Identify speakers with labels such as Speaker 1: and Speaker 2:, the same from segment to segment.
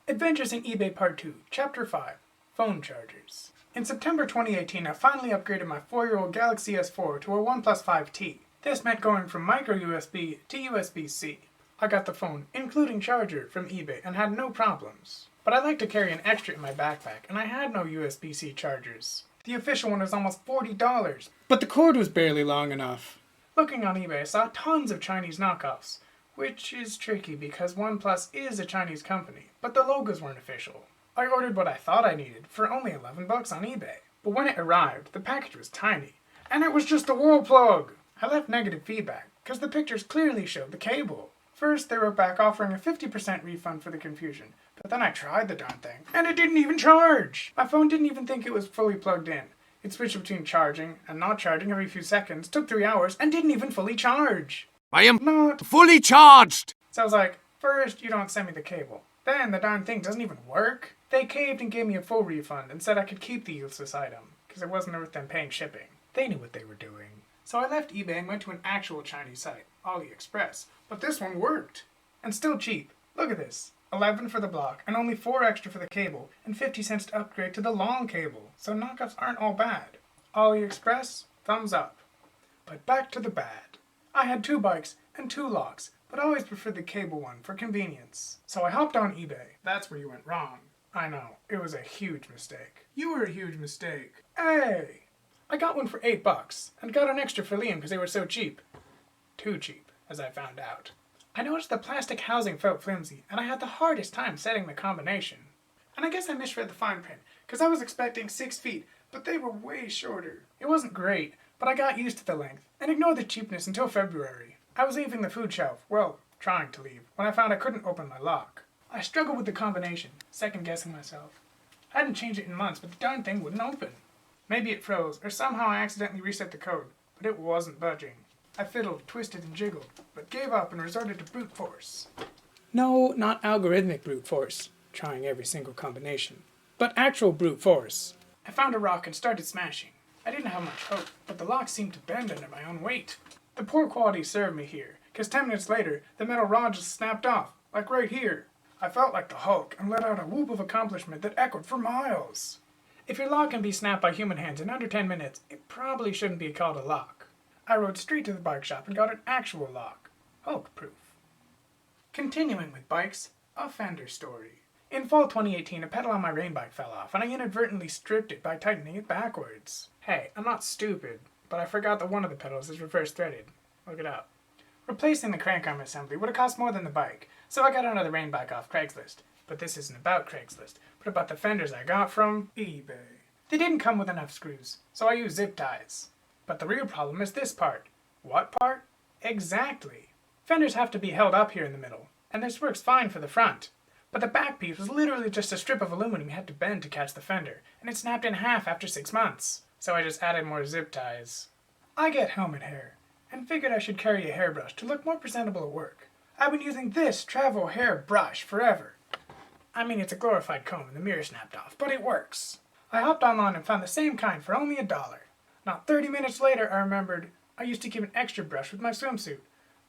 Speaker 1: Adventures in eBay Part 2, Chapter 5, Phone Chargers. In September 2018, I finally upgraded my 4-year-old Galaxy S4 to a OnePlus 5T. This meant going from micro USB to USB-C. I got the phone, including charger, from eBay and had no problems. But I like to carry an extra in my backpack, and I had no USB-C chargers. The official one was almost $40, but the cord was barely long enough. Looking on eBay, I saw tons of Chinese knockoffs, which is tricky because OnePlus is a Chinese company, but the logos weren't official. I ordered what I thought I needed for only $11 on eBay. But when it arrived, the package was tiny, and it was just a wall plug. I left negative feedback, because the pictures clearly showed the cable. First, they wrote back offering a 50% refund for the confusion, but then I tried the darn thing, and it didn't even charge! My phone didn't even think it was fully plugged in. It switched between charging and not charging every few seconds, took 3 hours, and didn't even fully charge.
Speaker 2: I am
Speaker 1: not
Speaker 2: fully charged!
Speaker 1: So I was like, first you don't send me the cable, then the darn thing doesn't even work. They caved and gave me a full refund and said I could keep the useless item, because it wasn't worth them paying shipping. They knew what they were doing. So I left eBay and went to an actual Chinese site, AliExpress, but this one worked. And still cheap. Look at this. 11 for the block, and only 4 extra for the cable, and 50 cents to upgrade to the long cable, so knockoffs aren't all bad. AliExpress, thumbs up. But back to the bad. I had 2 bikes and 2 locks, but always preferred the cable one for convenience. So I hopped on eBay. That's where you went wrong. I know, it was a huge mistake. You were a huge mistake. Hey! I got one for $8, and got an extra for Liam because they were so cheap. Too cheap, as I found out. I noticed the plastic housing felt flimsy, and I had the hardest time setting the combination. And I guess I misread the fine print, because I was expecting 6 feet, but they were way shorter. It wasn't great, but I got used to the length, and ignored the cheapness until February. I was leaving the food shelf, well, trying to leave, when I found I couldn't open my lock. I struggled with the combination, second-guessing myself. I hadn't changed it in months, but the darn thing wouldn't open. Maybe it froze, or somehow I accidentally reset the code, but it wasn't budging. I fiddled, twisted, and jiggled, but gave up and resorted to brute force. No, not algorithmic brute force, trying every single combination, but actual brute force. I found a rock and started smashing. I didn't have much hope, but the lock seemed to bend under my own weight. The poor quality served me here, because 10 minutes later, the metal rod just snapped off, like right here. I felt like the Hulk and let out a whoop of accomplishment that echoed for miles. If your lock can be snapped by human hands in under 10 minutes, it probably shouldn't be called a lock. I rode straight to the bike shop and got an actual lock. Hulk-proof. Continuing with bikes, a Fenders story. In fall 2018, a pedal on my rain bike fell off, and I inadvertently stripped it by tightening it backwards. Hey, I'm not stupid, but I forgot that one of the pedals is reverse threaded. Look it up. Replacing the crank arm assembly would have cost more than the bike, so I got another rain bike off Craigslist. But this isn't about Craigslist, but about the Fenders I got from eBay. They didn't come with enough screws, so I used zip ties. But the real problem is this part. What part? Exactly. Fenders have to be held up here in the middle, and this works fine for the front. But the back piece was literally just a strip of aluminum you had to bend to catch the fender, and it snapped in half after 6 months. So I just added more zip ties. I get helmet hair, and figured I should carry a hairbrush to look more presentable at work. I've been using this travel hairbrush forever. I mean, it's a glorified comb and the mirror snapped off, but it works. I hopped online and found the same kind for only $1. Not 30 minutes later, I remembered I used to keep an extra brush with my swimsuit,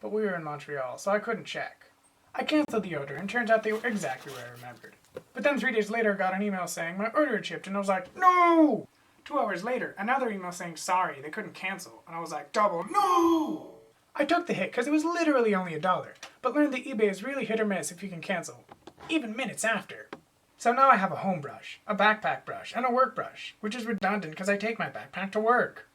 Speaker 1: but we were in Montreal, so I couldn't check. I canceled the order, and turns out they were exactly where I remembered. But then 3 days later, I got an email saying my order had shipped, and I was like, no! 2 hours later, another email saying sorry, they couldn't cancel, and I was like, double no! I took the hit because it was literally only $1, but learned that eBay is really hit or miss if you can cancel, even minutes after. So now I have a home brush, a backpack brush, and a work brush, which is redundant because I take my backpack to work.